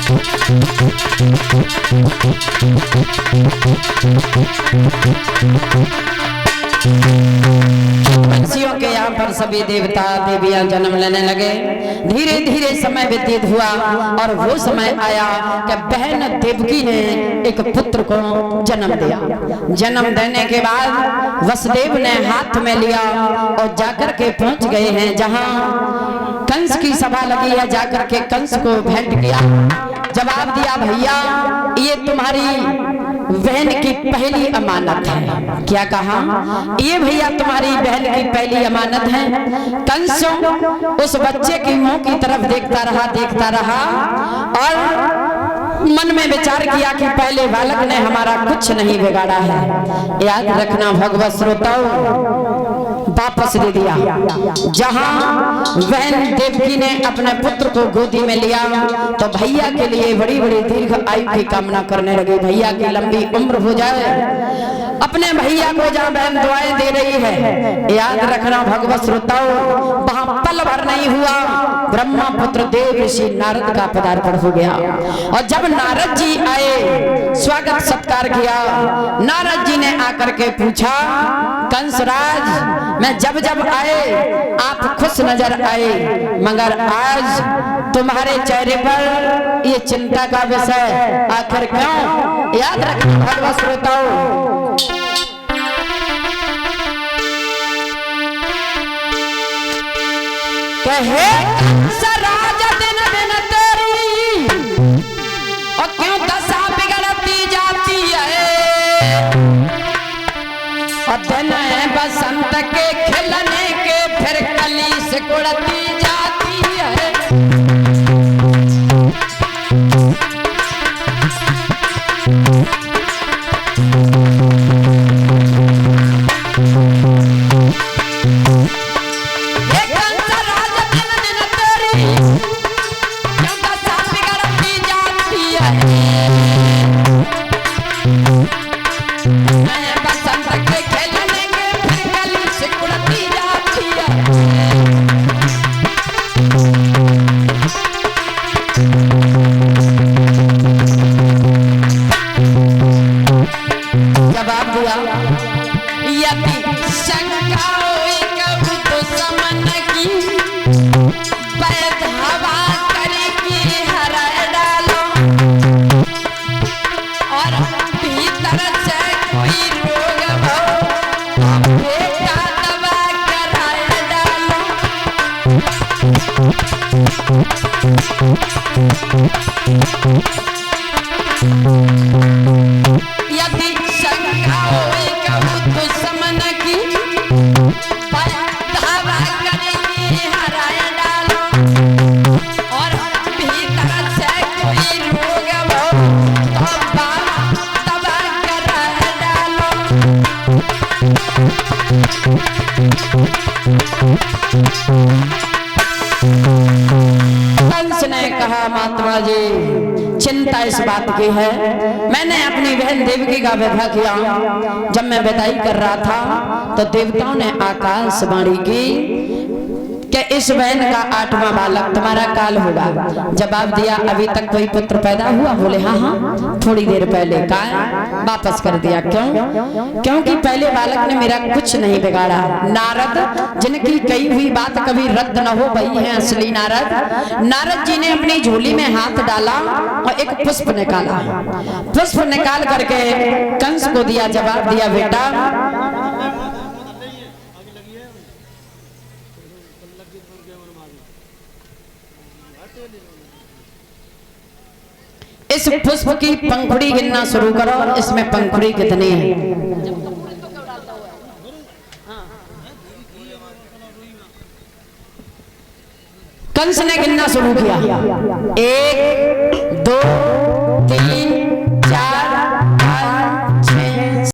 पंछियों के यहाँ पर सभी देवता देवियां जन्म लेने लगे। धीरे धीरे समय व्यतीत हुआ और वो समय आया कि बहन देवकी ने एक पुत्र को जन्म दिया। जन्म देने के बाद वसुदेव ने हाथ में लिया और जाकर के पहुंच गए हैं जहां कंस की सभा लगी है। जाकर के कंस को भेंट किया, जवाब दिया, भैया ये तुम्हारी बहन की पहली अमानत है। क्या कहा? ये भैया तुम्हारी बहन की पहली अमानत है। कंस उस बच्चे की मुंह की तरफ देखता रहा और मन में विचार किया कि पहले बालक ने हमारा कुछ नहीं बिगाड़ा है। याद रखना भगवत श्रोताओं, वापस दे दिया। जहां बहन देवकी ने अपने पुत्र को गोदी में लिया तो भैया के लिए बड़ी बड़ी दीर्घ आयु की कामना करने लगी। भैया की लंबी उम्र हो जाए। अपने भैया को जहां बहन दुआएं दे रही है, याद रखना भगवत श्रोताओं, वहां पल भर नहीं हुआ, ब्रह्मा पुत्र देव ऋषि नारद का पदार्पण हो गया। और जब नारद जी आए, स्वागत सत्कार किया। नारद जी ने आकर के पूछा, कंसराज मैं जब जब आए आप खुश नजर आए, मगर आज तुम्हारे चेहरे पर ये चिंता का विषय आखिर क्यों? याद रखना भगवत श्रोताओं, कहे सराज दिन दिन तेरी और क्यों दशा बिगड़ती जाती है। और दिन है बसंत के खिलने के फिर कली सिकुड़ती जाती है। यदि शंका होई कहूँ तो समन की धावा करेगी हराय डालो। और भीतर से कोई रोग हो तो तबाह कराय डालो। कंस ने कहा, महात्मा जी चिंता इस बात की है, मैंने अपनी बहन देवकी का विवाह किया। जब मैं विदाई कर रहा था तो देवताओं ने आकाशवाणी की कि इस बहन का 8वां बालक तुम्हारा काल होगा। जवाब दिया, अभी तक कोई पुत्र पैदा हुआ? बोले हाँ हाँ थोड़ी देर पहले। कहा? वापस कर दिया। क्यों? क्योंकि पहले बालक ने मेरा कुछ नहीं बिगाड़ा। नारद जिनकी कही हुई बात कभी रद्द न हो, वही है असली नारद। नारद जी ने अपनी झोली में हाथ डाला और एक पुष्प निकाला। पुष्प निकाल करके कंस को दिया। जवाब दिया, बेटा इस पुष्प की पंखुड़ी गिनना शुरू करो, इसमें पंखुड़ी कितनी है। कंस ने गिनना शुरू किया, 1